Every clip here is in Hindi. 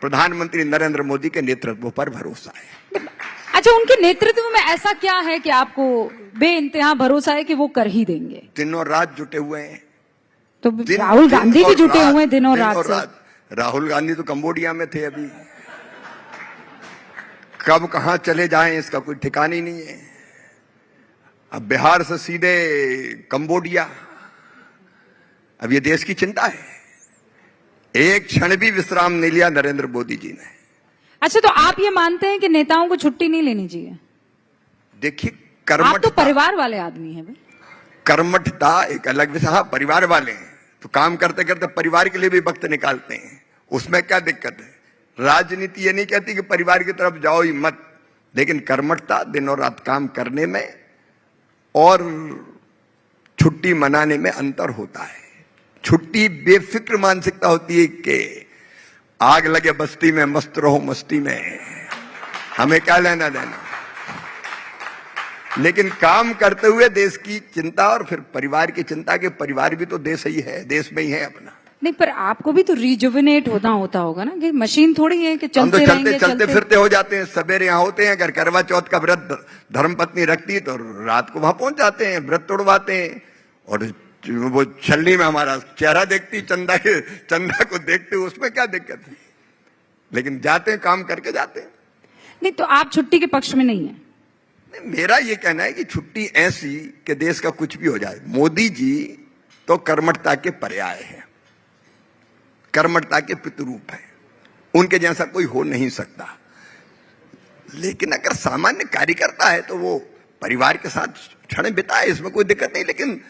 प्रधानमंत्री नरेंद्र मोदी के नेतृत्व पर भरोसा है। अच्छा, उनके नेतृत्व में ऐसा क्या है कि आपको बेइंतहा भरोसा है कि वो कर ही देंगे? दिनों रात जुटे हुए हैं। तो राहुल गांधी भी जुटे हुए हैं दिनों रात से। राहुल गांधी तो कंबोडिया में थे, अभी कब कहां चले जाएं इसका कोई ठिकाना ही नहीं है। अब बिहार से सीधे कंबोडिया, अब ये देश की चिंता है। एक क्षण भी विश्राम नहीं लिया नरेंद्र मोदी जी ने। अच्छा, तो आप ये मानते हैं कि नेताओं को छुट्टी नहीं लेनी चाहिए? देखिए, आप तो परिवार वाले आदमी हैं भाई। कर्मठता एक अलग विषय। हाँ, परिवार वाले हैं तो काम करते करते परिवार के लिए भी वक्त निकालते हैं, उसमें क्या दिक्कत है। राजनीति ये नहीं कहती कि परिवार की तरफ जाओ ही मत, लेकिन कर्मठता, दिन और रात काम करने में और छुट्टी मनाने में अंतर होता है। छुट्टी बेफिक्र मानसिकता होती है कि आग लगे बस्ती में, मस्त रहो मस्ती में, हमें क्या लेना देना। लेकिन काम करते हुए देश की चिंता और फिर परिवार की चिंता, के परिवार भी तो देश ही है, देश में ही है अपना। नहीं, पर आपको भी तो रिजुविनेट होता होगा ना, कि मशीन थोड़ी है कि हम तो रहेंगे, चलते फिरते हो जाते हैं। सवेरे यहाँ होते हैं, अगर करवा चौथ का व्रत धर्मपत्नी रखती तो रात को वहां पहुंच जाते हैं, व्रत तोड़वाते हैं। और वो छलनी में हमारा चेहरा देखती, चंदा को देखते, उसमें क्या दिक्कत है। लेकिन जाते हैं, काम करके जाते हैं। नहीं, तो आप छुट्टी के पक्ष में नहीं है? मेरा ये कहना है कि छुट्टी ऐसी कि देश का कुछ भी हो जाए। मोदी जी तो कर्मठता के पर्याय है, कर्मठता के प्रतिरूप है, उनके जैसा कोई हो नहीं सकता। लेकिन अगर सामान्य कार्यकर्ता है तो वो परिवार के साथ क्षण बिताए, इसमें कोई दिक्कत नहीं। लेकिन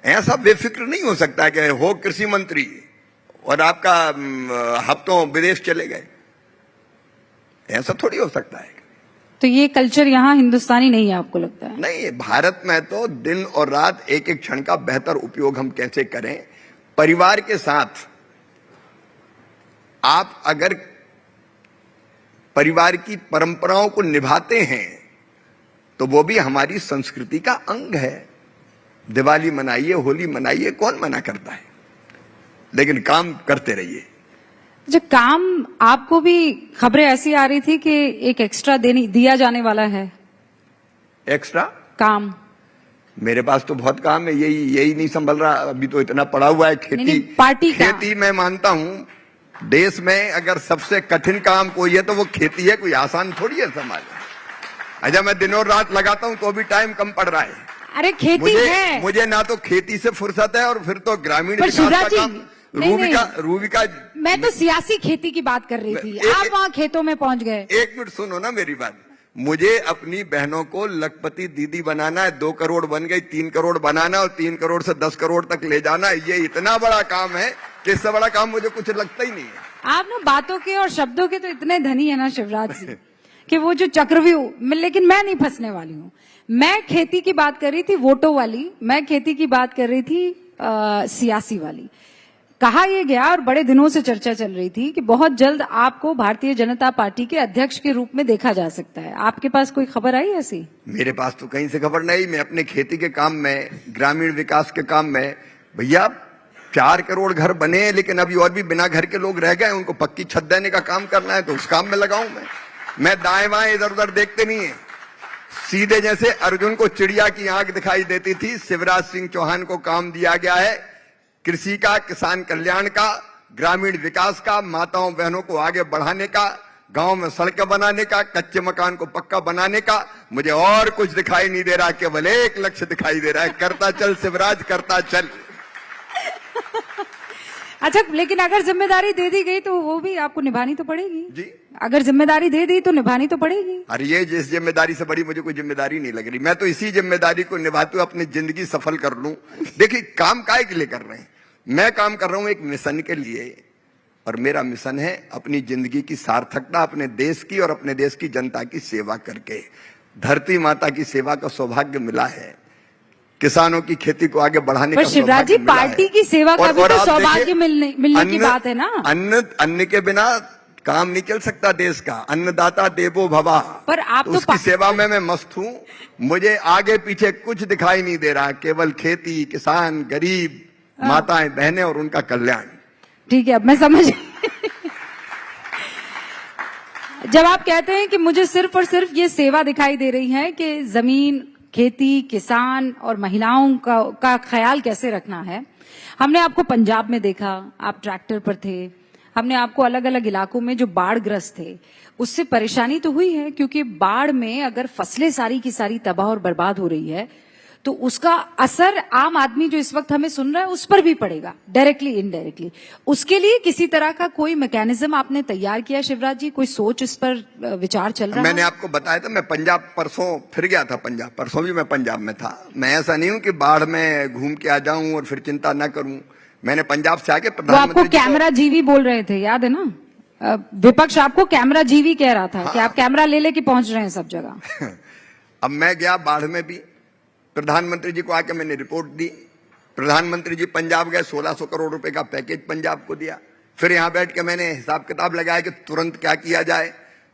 ऐसा बेफिक्र नहीं हो सकता कि हो कृषि मंत्री और आपका हफ्तों विदेश चले गए, ऐसा थोड़ी हो सकता है। तो ये कल्चर यहाँ हिंदुस्तानी नहीं है, आपको लगता है? नहीं, भारत में तो दिन और रात एक एक क्षण का बेहतर उपयोग हम कैसे करें। परिवार के साथ आप अगर परिवार की परंपराओं को निभाते हैं तो वो भी हमारी संस्कृति का अंग है। दिवाली मनाइए, होली मनाइए, कौन मना करता है, लेकिन काम करते रहिए। जो काम, आपको भी खबरें ऐसी आ रही थी कि एक एक्स्ट्रा दिया जाने वाला है। एक्स्ट्रा काम? मेरे पास तो बहुत काम है, यही नहीं संभल रहा। अभी तो इतना पड़ा हुआ है। खेती, पार्टी खेती मैं मानता हूं देश में अगर सबसे कठिन काम कोई है तो वो खेती है। कोई आसान थोड़ी है संभालना। अच्छा, मैं दिनों रात लगाता हूं तो भी टाइम कम पड़ रहा है। अरे खेती है, मुझे ना तो खेती से फुर्सत है और फिर तो ग्रामीण विकास का काम। रूबिका, मैं तो सियासी खेती की बात कर रही थी, आप वहाँ खेतों में पहुंच गए। एक मिनट सुनो ना मेरी बात। मुझे अपनी बहनों को लखपति दीदी बनाना है। 2 करोड़ बन गई, 3 करोड़ बनाना और 3 करोड़ से 10 करोड़ तक ले जाना। ये इतना बड़ा काम है कि इससे बड़ा काम मुझे कुछ लगता ही नहीं है। आप ना बातों के और शब्दों के तो इतने धनी है ना शिवराज जी, कि वो जो चक्रव्यूह, लेकिन मैं नहीं फंसने वाली हूँ। मैं खेती की बात कर रही थी, वोटों वाली। मैं खेती की बात कर रही थी सियासी वाली। कहा यह गया और बड़े दिनों से चर्चा चल रही थी कि बहुत जल्द आपको भारतीय जनता पार्टी के अध्यक्ष के रूप में देखा जा सकता है। आपके पास कोई खबर आई ऐसी? मेरे पास तो कहीं से खबर नहीं। मैं अपने खेती के काम में, ग्रामीण विकास के काम में, भैया 4 करोड़ घर बने, लेकिन अभी और भी बिना घर के लोग रह गए, उनको पक्की छत देने का काम करना है, तो उस काम में लगाऊं मैं दाएं बाएं इधर उधर देखते नहीं है। सीधे जैसे अर्जुन को चिड़िया की आंख दिखाई देती थी, शिवराज सिंह चौहान को काम दिया गया है कृषि का, किसान कल्याण का, ग्रामीण विकास का, माताओं बहनों को आगे बढ़ाने का, गांव में सड़कें बनाने का, कच्चे मकान को पक्का बनाने का। मुझे और कुछ दिखाई नहीं दे रहा, केवल एक लक्ष्य दिखाई दे रहा है, करता चल शिवराज, करता चल। अच्छा, लेकिन अगर जिम्मेदारी दे दी गई तो वो भी आपको निभानी तो पड़ेगी जी। अगर जिम्मेदारी दे दी तो निभानी तो पड़ेगी। अरे ये जिस जिम्मेदारी से बड़ी मुझे कोई जिम्मेदारी नहीं लग रही। मैं तो इसी जिम्मेदारी को निभाते हुए अपनी जिंदगी सफल कर लूं। देखिए, काम काहे के लिए कर रहे हैं? मैं काम कर रहा हूं एक मिशन के लिए, और मेरा मिशन है अपनी जिंदगी की सार्थकता अपने देश की और अपने देश की जनता की सेवा करके। धरती माता की सेवा का सौभाग्य मिला है, किसानों की खेती को आगे बढ़ाने का शिवराज जी, पार्टी की सेवा का भी तो सौभाग्य मिलने की बात है ना। अन्न के बिना काम नहीं चल सकता देश का। अन्नदाता देवो भवा। पर आप तो उसकी सेवा में मैं मस्त हूं। मुझे आगे पीछे कुछ दिखाई नहीं दे रहा, केवल खेती, किसान, गरीब, माताएं बहनें और उनका कल्याण। ठीक है, अब मैं समझ जब आप कहते हैं कि मुझे सिर्फ और सिर्फ ये सेवा दिखाई दे रही है कि जमीन, खेती, किसान और महिलाओं का ख्याल कैसे रखना है। हमने आपको पंजाब में देखा, आप ट्रैक्टर पर थे। हमने आपको अलग अलग इलाकों में जो बाढ़ग्रस्त थे उससे परेशानी तो हुई है, क्योंकि बाढ़ में अगर फसलें सारी की सारी तबाह और बर्बाद हो रही है तो उसका असर आम आदमी जो इस वक्त हमें सुन रहा है उस पर भी पड़ेगा, डायरेक्टली इनडायरेक्टली। उसके लिए किसी तरह का कोई मैकेनिज्म आपने तैयार किया शिवराज जी? कोई सोच इस पर विचार चल रहा है? मैंने आपको बताया था, मैं पंजाब परसों फिर गया था। पंजाब परसों भी मैं पंजाब में था। मैं ऐसा नहीं हूं कि बाढ़ में घूम के आ जाऊं और फिर चिंता ना करूं। मैंने पंजाब से आके वो प्रधानमंत्री आपको कैमरा जीवी बोल रहे थे, याद है ना? विपक्ष आपको कैमरा जीवी कह रहा था कि आप कैमरा ले लेके पहुंच रहे हैं सब जगह। अब मैं गया बाढ़ में भी, प्रधानमंत्री जी को आके मैंने रिपोर्ट दी। प्रधानमंत्री जी पंजाब गए, 1600 करोड़ रुपए का पैकेज पंजाब को दिया। फिर यहां बैठ के मैंने हिसाब किताब लगाया कि तुरंत क्या किया जाए।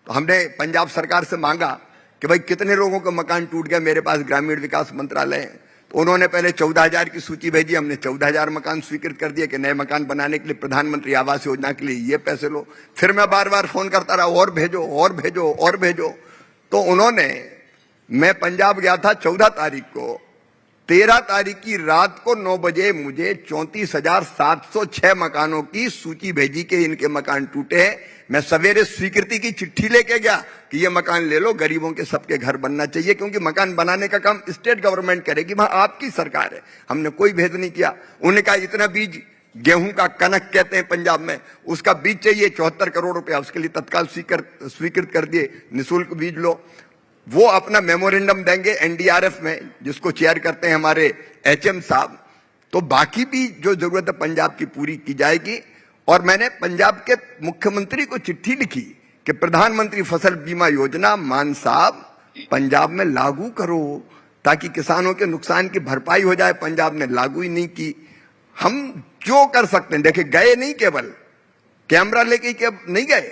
तो हमने पंजाब सरकार से मांगा कि भाई कितने लोगों का मकान टूट गया। मेरे पास ग्रामीण विकास मंत्रालय है, तो उन्होंने पहले 14,000 की सूची भेजी। हमने 14,000 मकान स्वीकृत कर दिए कि नए मकान बनाने के लिए प्रधानमंत्री आवास योजना के लिए ये पैसे लो। फिर मैं बार बार फोन करता रहा, और भेजो और भेजो और भेजो। तो उन्होंने, मैं पंजाब गया था 14 तारीख को, 13 तारीख की रात को 9 बजे मुझे 34,706 मकानों की सूची भेजी कि इनके मकान टूटे हैं। मैं सवेरे स्वीकृति की चिट्ठी लेके गया कि ये मकान ले लो, गरीबों के सबके घर बनना चाहिए, क्योंकि मकान बनाने का काम स्टेट गवर्नमेंट करेगी, वहां आपकी सरकार है। हमने कोई भेद नहीं किया। उन्होंने कहा इतना बीज, गेहूं का कनक कहते हैं पंजाब में, उसका बीज चाहिए 74 करोड़ रुपया, उसके लिए तत्काल स्वीकृत कर दिए, निःशुल्क बीज लो। वो अपना मेमोरेंडम देंगे एनडीआरएफ में, जिसको चेयर करते हैं हमारे एचएम साहब। तो बाकी भी जो जरूरत है पंजाब की पूरी की जाएगी। और मैंने पंजाब के मुख्यमंत्री को चिट्ठी लिखी कि प्रधानमंत्री फसल बीमा योजना मान साहब पंजाब में लागू करो, ताकि किसानों के नुकसान की भरपाई हो जाए। पंजाब ने लागू ही नहीं की। हम जो कर सकते हैं, देखिए गए नहीं, केवल कैमरा लेके नहीं गए,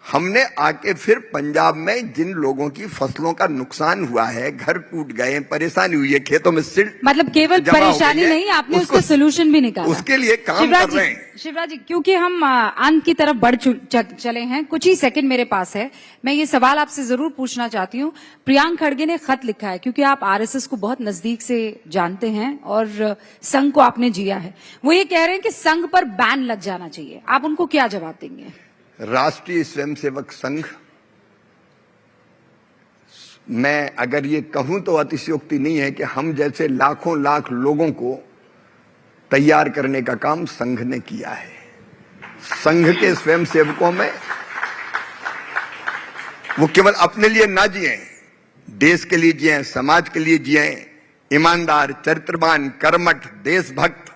हमने आके फिर पंजाब में जिन लोगों की फसलों का नुकसान हुआ है, घर टूट गए, परेशानी हुई है, खेतों में सिल्ट, मतलब केवल परेशानी नहीं, आपने उसका सोल्यूशन भी निकाला। उसके लिए काम कर रहे हैं। शिवराज जी, क्योंकि हम अंत की तरफ बढ़ चले हैं, कुछ ही सेकंड मेरे पास है, मैं ये सवाल आपसे जरूर पूछना चाहती हूँ। प्रियांक खड़गे ने खत लिखा है, क्योंकि आप आरएसएस को बहुत नजदीक से जानते हैं और संघ को आपने जिया है। वो ये कह रहे हैं कि संघ पर बैन लग जाना चाहिए, आप उनको क्या जवाब देंगे? राष्ट्रीय स्वयंसेवक संघ, मैं अगर ये कहूं तो अतिशयोक्ति नहीं है कि हम जैसे लाखों लाख लोगों को तैयार करने का काम संघ ने किया है। संघ के स्वयंसेवकों में वो केवल अपने लिए ना जिए, देश के लिए जिए, समाज के लिए जिए, ईमानदार, चरित्रवान, कर्मठ, देशभक्त,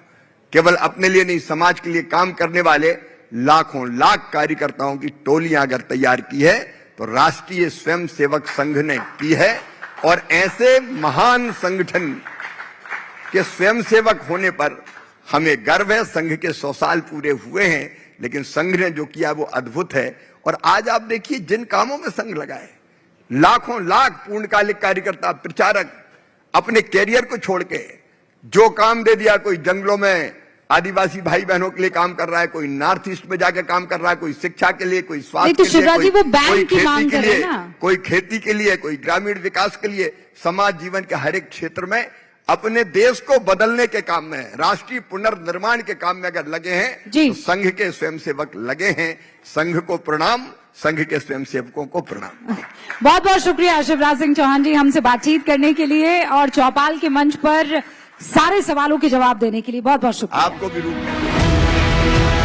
केवल अपने लिए नहीं समाज के लिए काम करने वाले लाखों लाख कार्यकर्ताओं की टोलियां अगर तैयार की है तो राष्ट्रीय स्वयंसेवक संघ ने की है। और ऐसे महान संगठन के स्वयंसेवक होने पर हमें गर्व है। संघ के 100 साल पूरे हुए हैं, लेकिन संघ ने जो किया वो अद्भुत है। और आज आप देखिए जिन कामों में संघ लगा है, लाखों लाख पूर्णकालिक कार्यकर्ता, प्रचारक अपने कैरियर को छोड़ के जो काम दे दिया, कोई जंगलों में आदिवासी भाई बहनों के लिए काम कर रहा है, कोई नॉर्थ ईस्ट में जाकर काम कर रहा है, कोई शिक्षा के लिए, कोई स्वास्थ्य के लिए, कोई खेती के लिए, कोई खेती के लिए, कोई ग्रामीण विकास के लिए, समाज जीवन के हर एक क्षेत्र में अपने देश को बदलने के काम में, राष्ट्रीय पुनर्निर्माण के काम में अगर लगे हैं तो संघ के स्वयंसेवक लगे हैं। संघ को प्रणाम, संघ के स्वयंसेवकों को प्रणाम। बहुत बहुत शुक्रिया शिवराज सिंह चौहान जी हमसे बातचीत करने के लिए और चौपाल के मंच पर सारे सवालों के जवाब देने के लिए बहुत बहुत शुक्रिया। आपको भी रूप